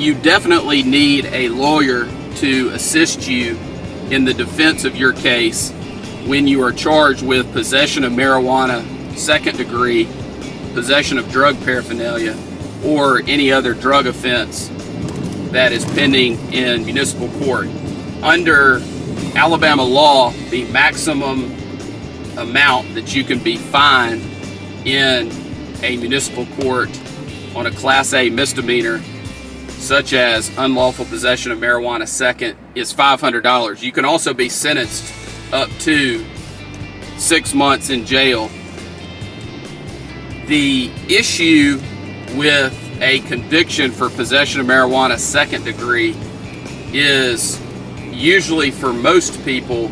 you definitely need a lawyer to assist you in the defense of your case when you are charged with possession of marijuana, second degree, possession of drug paraphernalia, or any other drug offense that is pending in municipal court. Under Alabama law, the maximum amount that you can be fined in a municipal court on a Class A misdemeanor, such as unlawful possession of marijuana second, is $500. You can also be sentenced up to 6 months in jail. The issue with a conviction for possession of marijuana second degree is usually, for most people,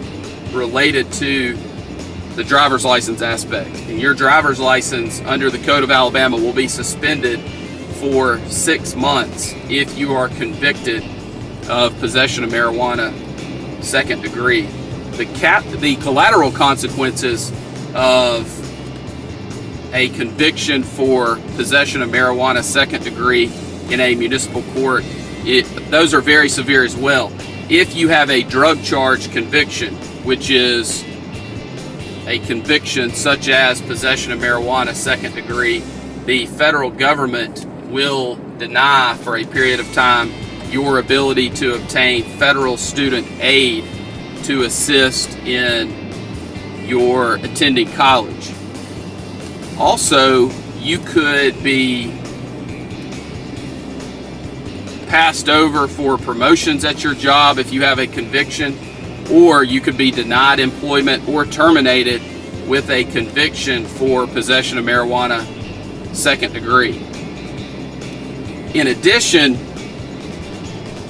related to the driver's license aspect. And your driver's license under the Code of Alabama will be suspended for 6 months if you are convicted of possession of marijuana second degree. The collateral consequences of a conviction for possession of marijuana second degree in a municipal court, those are very severe as well. If you have a drug charge conviction, which is a conviction such as possession of marijuana second degree, the federal government will deny for a period of time your ability to obtain federal student aid to assist in your attending college. Also, you could be passed over for promotions at your job if you have a conviction, or you could be denied employment or terminated with a conviction for possession of marijuana second degree. In addition,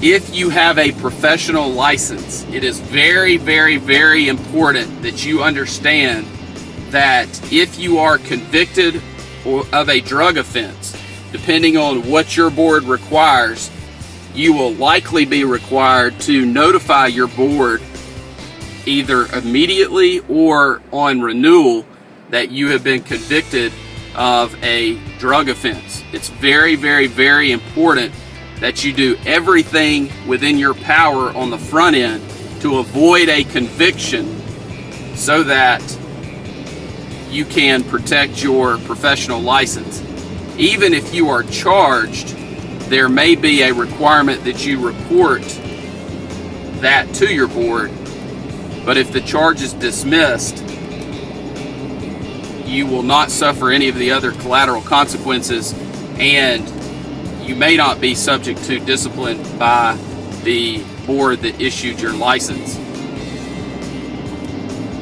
if you have a professional license, it is very, very, very important that you understand that if you are convicted of a drug offense, depending on what your board requires, you will likely be required to notify your board either immediately or on renewal that you have been convicted of a drug offense. It's very, very, very important that you do everything within your power on the front end to avoid a conviction so that you can protect your professional license. Even if you are charged, there may be a requirement that you report that to your board, but if the charge is dismissed, you will not suffer any of the other collateral consequences, and you may not be subject to discipline by the board that issued your license.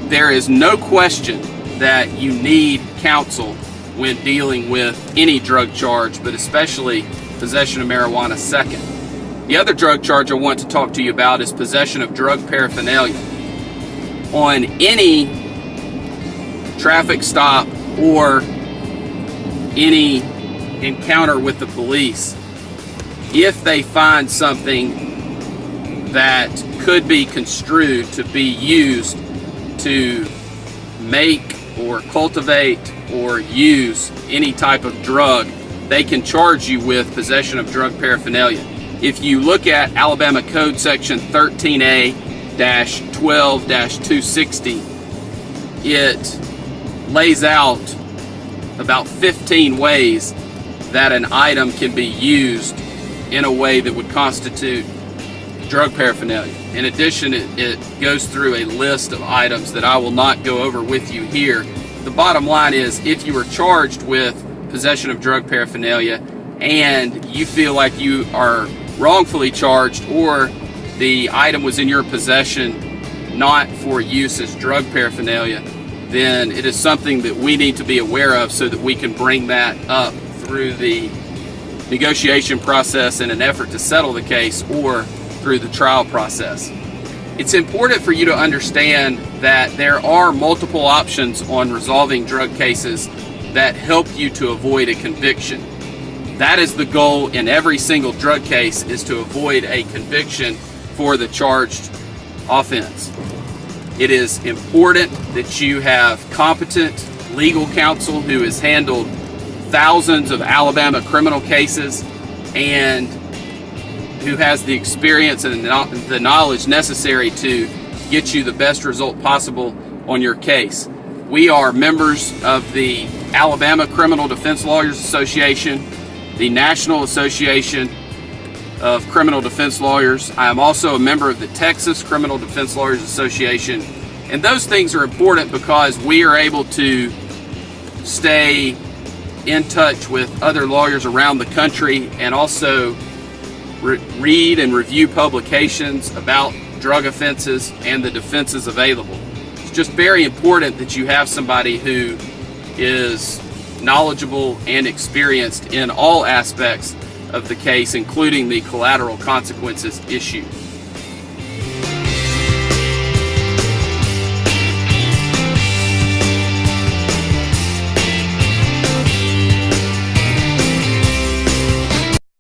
There is no question that you need counsel when dealing with any drug charge, but especially possession of marijuana second. The other drug charge I want to talk to you about is possession of drug paraphernalia. On any traffic stop or any encounter with the police, if they find something that could be construed to be used to make or cultivate or use any type of drug, they can charge you with possession of drug paraphernalia. If you look at Alabama Code Section 13A-12-260, it lays out about 15 ways that an item can be used in a way that would constitute drug paraphernalia. In addition, it goes through a list of items that I will not go over with you here. The bottom line is, if you are charged with possession of drug paraphernalia and you feel like you are wrongfully charged, or the item was in your possession not for use as drug paraphernalia, then it is something that we need to be aware of so that we can bring that up through the negotiation process in an effort to settle the case, or through the trial process. It's important for you to understand that there are multiple options on resolving drug cases that help you to avoid a conviction. That is the goal in every single drug case, is to avoid a conviction for the charged offense. It is important that you have competent legal counsel who has handled thousands of Alabama criminal cases and who has the experience and the knowledge necessary to get you the best result possible on your case. We are members of the Alabama Criminal Defense Lawyers Association, the National Association of Criminal Defense Lawyers. I am also a member of the Texas Criminal Defense Lawyers Association. And those things are important because we are able to stay in touch with other lawyers around the country and also read and review publications about drug offenses and the defenses available. It's just very important that you have somebody who is knowledgeable and experienced in all aspects of the case, including the collateral consequences issue.